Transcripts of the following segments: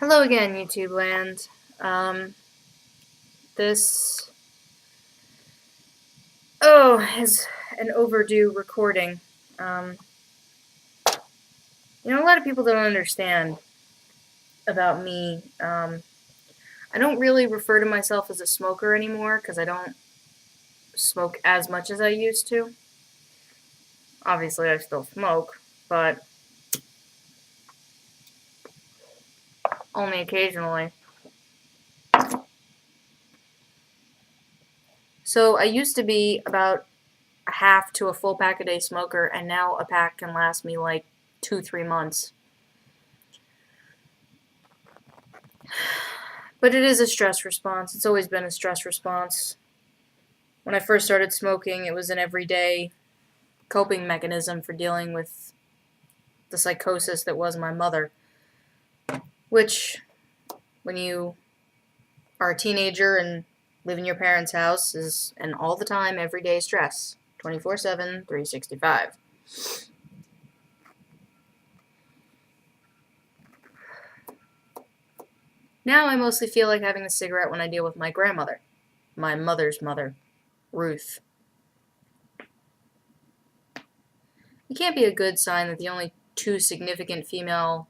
Hello again, YouTube land. This is an overdue recording. Um, a lot of people don't understand about me. I don't really refer to myself as a smoker anymore because I don't smoke as much as I used to. Obviously, I still smoke, but only occasionally. So I used to be about a half to a full pack a day smoker, and now a pack can last me like 2-3 months. But it is a stress response. It's always been a stress response. When I first started smoking, it was an everyday coping mechanism for dealing with the psychosis that was my mother. Which, when you are a teenager and live in your parents' house, is an all the time, everyday stress. 24/7, 365. Now I mostly feel like having a cigarette when I deal with my grandmother. My mother's mother, Ruth. It can't be a good sign that the only two significant female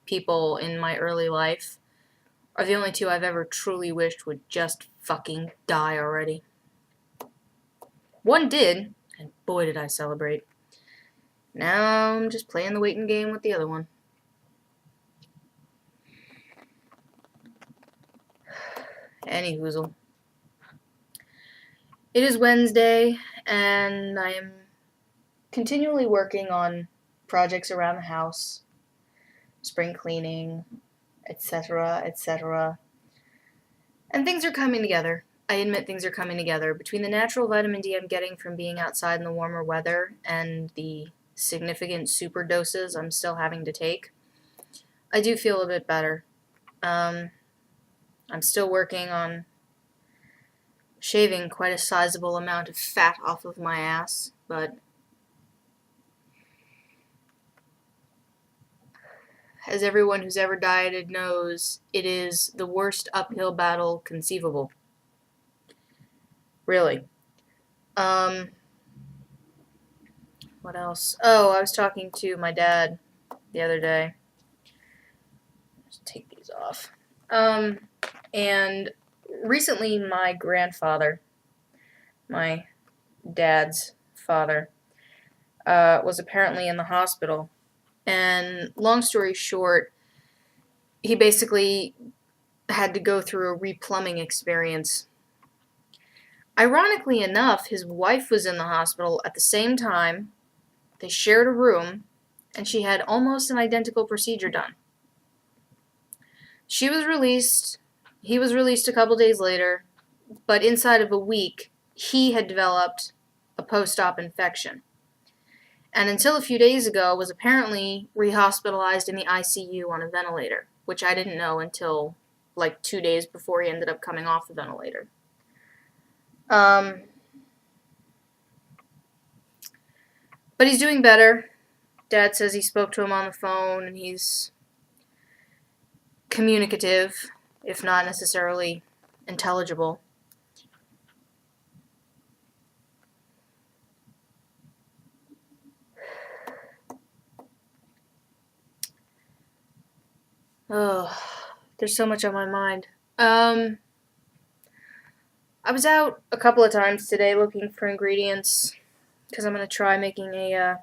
people in my early life are the only two I've ever truly wished would just fucking die already. One did, and boy did I celebrate. Now I'm just playing the waiting game with the other one. Any hoozle. It is Wednesday, and I am continually working on projects around the house, spring cleaning, etc., etc. And things are coming together. I admit things are coming together. Between the natural vitamin D I'm getting from being outside in the warmer weather and the significant super doses I'm still having to take, I do feel a bit better. I'm still working on shaving quite a sizable amount of fat off of my ass, but as everyone who's ever dieted knows, it is the worst uphill battle conceivable. Really. What else? Oh, I was talking to my dad the other day. Let's take these off. And recently my grandfather, my dad's father, was apparently in the hospital. And long story short, he basically had to go through a replumbing experience. Ironically enough, his wife was in the hospital at the same time. They shared a room, and she had almost an identical procedure done. She was released. He was released a couple days later, but inside of a week, he had developed a post-op infection. And until a few days ago, was apparently rehospitalized in the ICU on a ventilator, which I didn't know until like 2 days before he ended up coming off the ventilator. But he's doing better. Dad says he spoke to him on the phone, and he's communicative, if not necessarily intelligible. Oh, there's so much on my mind. I was out a couple of times today looking for ingredients because I'm going to try making a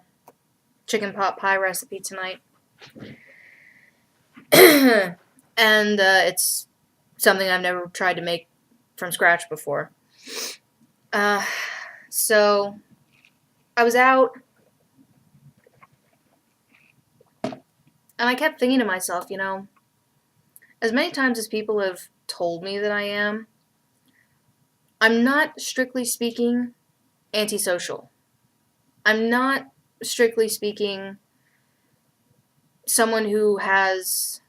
chicken pot pie recipe tonight. And it's something I've never tried to make from scratch before. So I was out, and I kept thinking to myself, as many times as people have told me that I am, I'm not, strictly speaking, antisocial. I'm not, strictly speaking, someone who has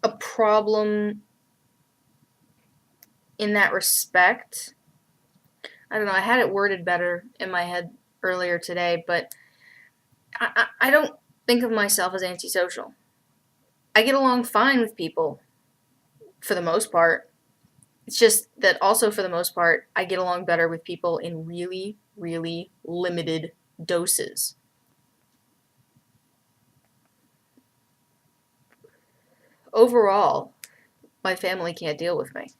a problem in that respect. I don't know, I had it worded better in my head earlier today, but I don't think of myself as antisocial. I get along fine with people, for the most part. It's just that also, for the most part, I get along better with people in really, really limited doses. Overall, my family can't deal with me.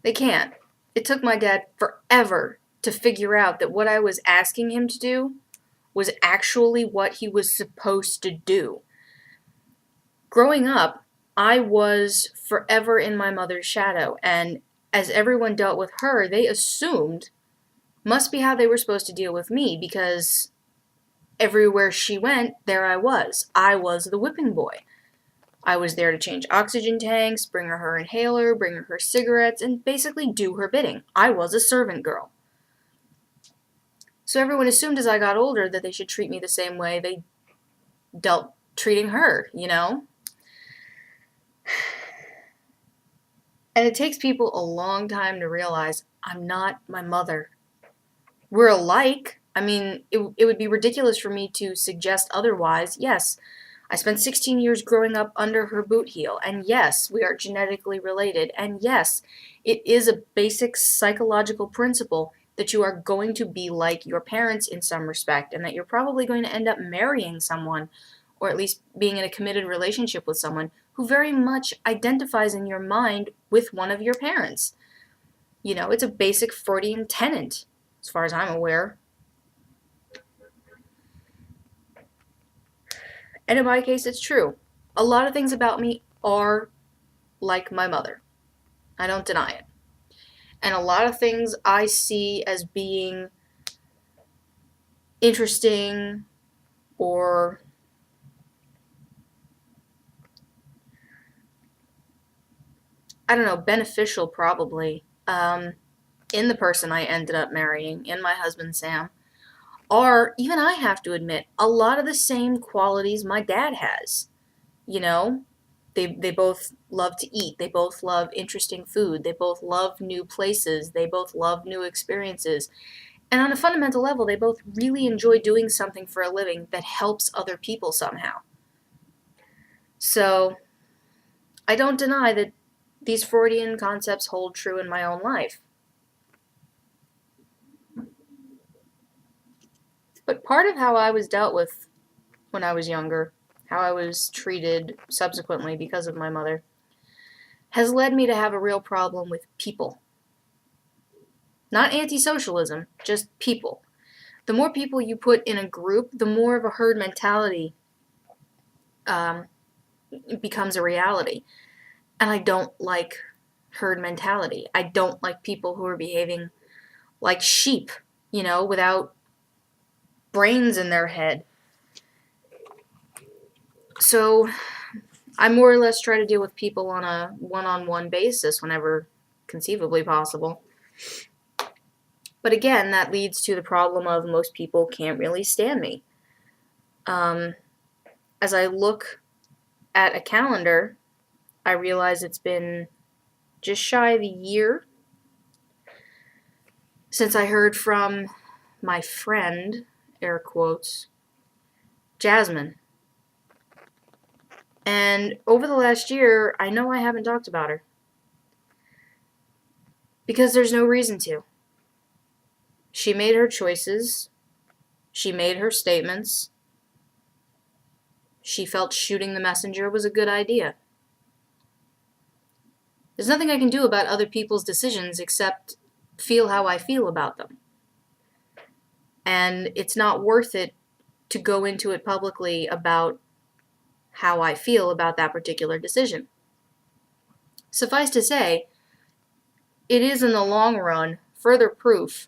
They can't. It took my dad forever to figure out that what I was asking him to do was actually what he was supposed to do. Growing up, I was forever in my mother's shadow, and as everyone dealt with her, they assumed must be how they were supposed to deal with me, because everywhere she went, there I was. I was the whipping boy. I was there to change oxygen tanks, bring her her inhaler, bring her cigarettes, and basically do her bidding. I was a servant girl. So everyone assumed as I got older that they should treat me the same way they dealt treating her, you know? And it takes people a long time to realize I'm not my mother. We're alike. I mean, it would be ridiculous for me to suggest otherwise. Yes, I spent 16 years growing up under her boot heel, and yes, we are genetically related, and yes, it is a basic psychological principle that you are going to be like your parents in some respect, and that you're probably going to end up marrying someone, or at least being in a committed relationship with someone who very much identifies in your mind with one of your parents. You know, it's a basic Freudian tenet, as far as I'm aware. And in my case, it's true. A lot of things about me are like my mother. I don't deny it. And a lot of things I see as being interesting or I don't know, beneficial probably, in the person I ended up marrying, in my husband Sam, are, even I have to admit, a lot of the same qualities my dad has. You know, they both love to eat. They both love interesting food. They both love new places. They both love new experiences. And on a fundamental level, they both really enjoy doing something for a living that helps other people somehow. So, I don't deny that these Freudian concepts hold true in my own life. But part of how I was dealt with when I was younger, how I was treated subsequently because of my mother, has led me to have a real problem with people. Not anti-socialism, just people. The more people you put in a group, the more of a herd mentality becomes a reality. And I don't like herd mentality. I don't like people who are behaving like sheep, you know, without brains in their head. So I more or less try to deal with people on a one-on-one basis whenever conceivably possible. But again, that leads to the problem of most people can't really stand me. As I look at a calendar, I realize it's been just shy of a year since I heard from my friend, air quotes, Jasmine. And over the last year, I know I haven't talked about her. Because there's no reason to. She made her choices. She made her statements. She felt shooting the messenger was a good idea. There's nothing I can do about other people's decisions except feel how I feel about them. And it's not worth it to go into it publicly about how I feel about that particular decision. Suffice to say, it is in the long run further proof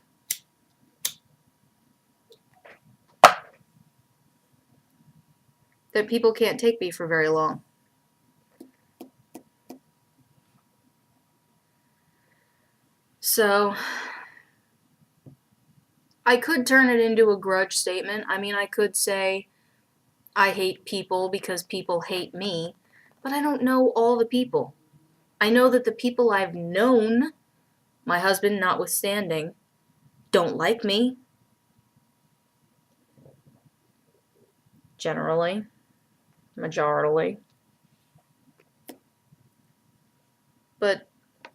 that people can't take me for very long. So, I could turn it into a grudge statement. I mean, I could say, I hate people because people hate me, but I don't know all the people. I know that the people I've known, my husband notwithstanding, don't like me. generally, majorly. But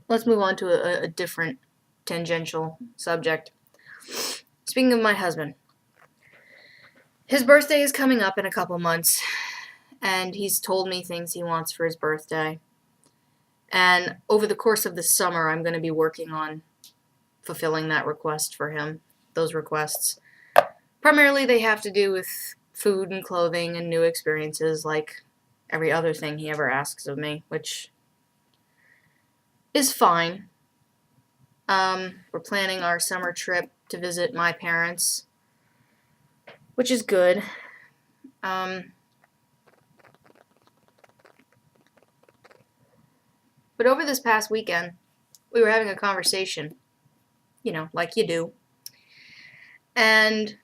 let's move on to a different tangential subject. Speaking of my husband, his birthday is coming up in a couple months, and he's told me things he wants for his birthday. And over the course of the summer, I'm going to be working on fulfilling that request for him, those requests. Primarily, they have to do with food and clothing and new experiences, like every other thing he ever asks of me, which is fine. We're planning our summer trip to visit my parents, which is good. But over this past weekend, we were having a conversation, like you do. And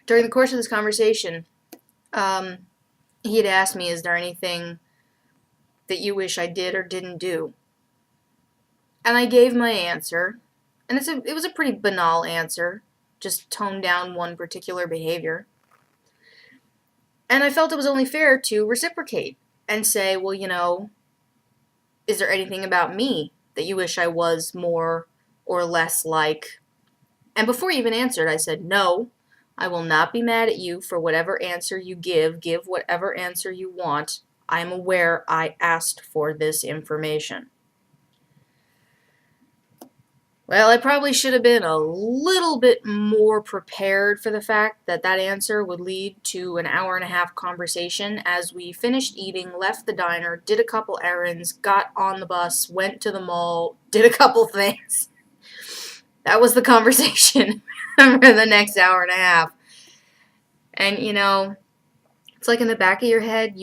during the course of this conversation, he had asked me, is there anything that you wish I did or didn't do? And I gave my answer, and it was a pretty banal answer, just toned down one particular behavior. And I felt it was only fair to reciprocate and say, well, is there anything about me that you wish I was more or less like? And before he even answered, I said, no, I will not be mad at you for whatever answer you give. Give whatever answer you want. I am aware I asked for this information. Well, I probably should have been a little bit more prepared for the fact that that answer would lead to an hour-and-a-half conversation as we finished eating, left the diner, did a couple errands, got on the bus, went to the mall, did a couple things. That was the conversation for the next hour-and-a-half. And, it's like in the back of your head,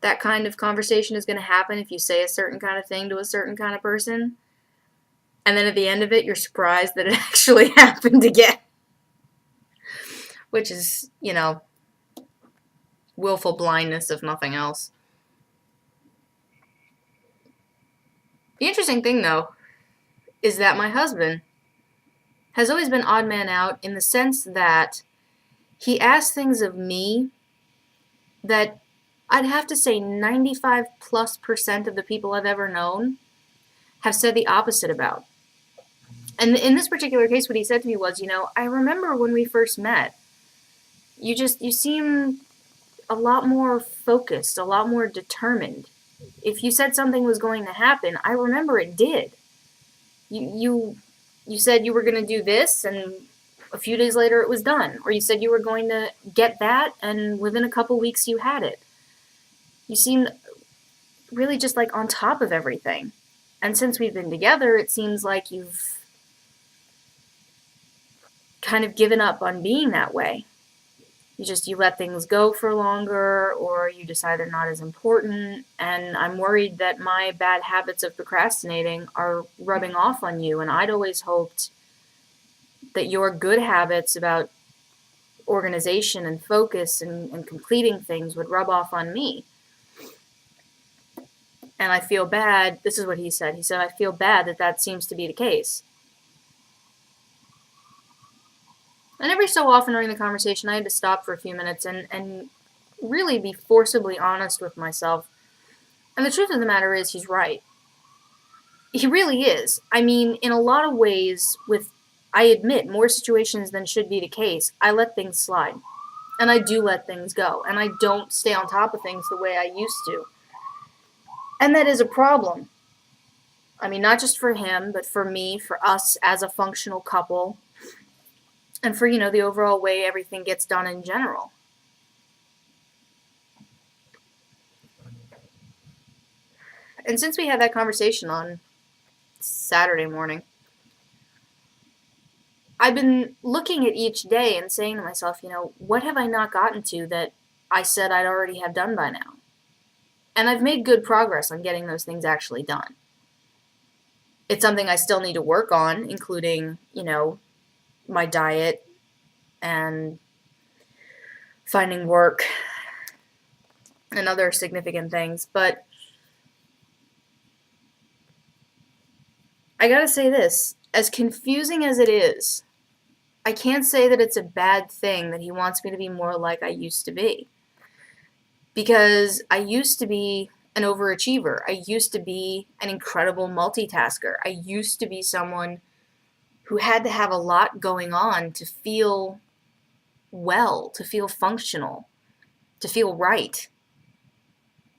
that kind of conversation is going to happen if you say a certain kind of thing to a certain kind of person. And then at the end of it, you're surprised that it actually happened again. Which is, willful blindness, if nothing else. The interesting thing, though, is that my husband has always been odd man out in the sense that he asks things of me that I'd have to say 95+% of the people I've ever known have said the opposite about. And in this particular case, what he said to me was, I remember when we first met, you seemed a lot more focused, a lot more determined. If you said something was going to happen, I remember it did. You said you were going to do this, and a few days later it was done. Or you said you were going to get that, and within a couple weeks you had it. You seemed really just like on top of everything. And since we've been together, it seems like you've kind of given up on being that way. You let things go for longer, or you decide they're not as important, and I'm worried that my bad habits of procrastinating are rubbing off on you, and I'd always hoped that your good habits about organization and focus and completing things would rub off on me. And I feel bad. This is what he said. He said, I feel bad that seems to be the case. And every so often during the conversation, I had to stop for a few minutes and really be forcibly honest with myself. And the truth of the matter is, he's right. He really is. I mean, in a lot of ways, I admit, more situations than should be the case, I let things slide. And I do let things go. And I don't stay on top of things the way I used to. And that is a problem. I mean, not just for him, but for me, for us as a functional couple. And for, the overall way everything gets done in general. And since we had that conversation on Saturday morning, I've been looking at each day and saying to myself, what have I not gotten to that I said I'd already have done by now? And I've made good progress on getting those things actually done. It's something I still need to work on, including, my diet and finding work and other significant things. But I gotta say this, as confusing as it is, I can't say that it's a bad thing that he wants me to be more like I used to be. Because I used to be an overachiever. I used to be an incredible multitasker. I used to be someone who had to have a lot going on to feel well, to feel functional, to feel right.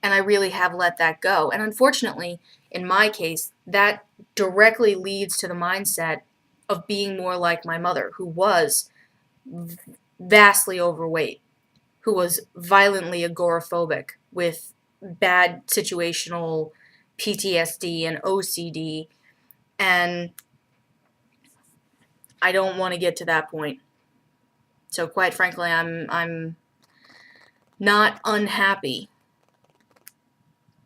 And I really have let that go. And unfortunately, in my case, that directly leads to the mindset of being more like my mother, who was vastly overweight, who was violently agoraphobic with bad situational PTSD and OCD. And I don't want to get to that point. So quite frankly, I'm not unhappy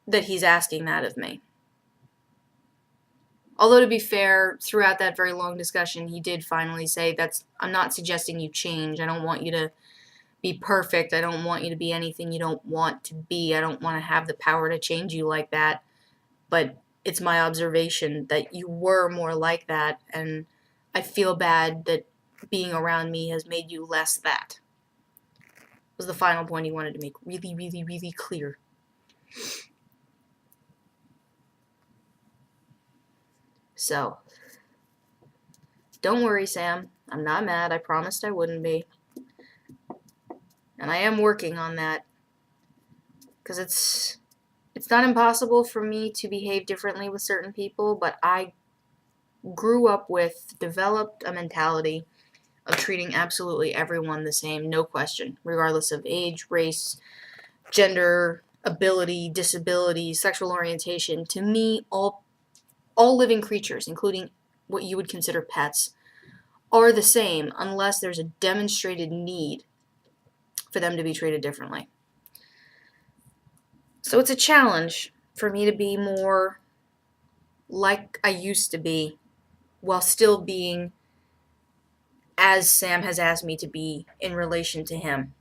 that he's asking that of me. Although, to be fair, throughout that very long discussion, he did finally say, I'm not suggesting you change. I don't want you to be perfect. I don't want you to be anything you don't want to be. I don't want to have the power to change you like that. But it's my observation that you were more like that, and I feel bad that being around me has made you less that. Was the final point he wanted to make really, really, really clear. So, don't worry, Sam. I'm not mad. I promised I wouldn't be. And I am working on that. Because it's not impossible for me to behave differently with certain people, but I developed a mentality of treating absolutely everyone the same, no question, regardless of age, race, gender, ability, disability, sexual orientation. To me, all living creatures, including what you would consider pets, are the same unless there's a demonstrated need for them to be treated differently. So it's a challenge for me to be more like I used to be while still being as Sam has asked me to be in relation to him.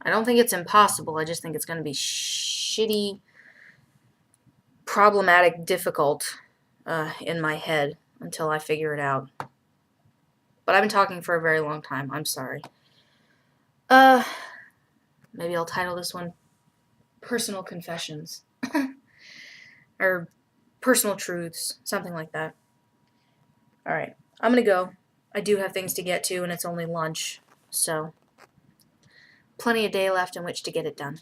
I don't think it's impossible. I just think it's going to be shitty, problematic, difficult in my head until I figure it out. But I've been talking for a very long time. I'm sorry. Maybe I'll title this one Personal Confessions. Or Personal Truths. Something like that. Alright. I'm gonna go. I do have things to get to, and it's only lunch. So, plenty of day left in which to get it done.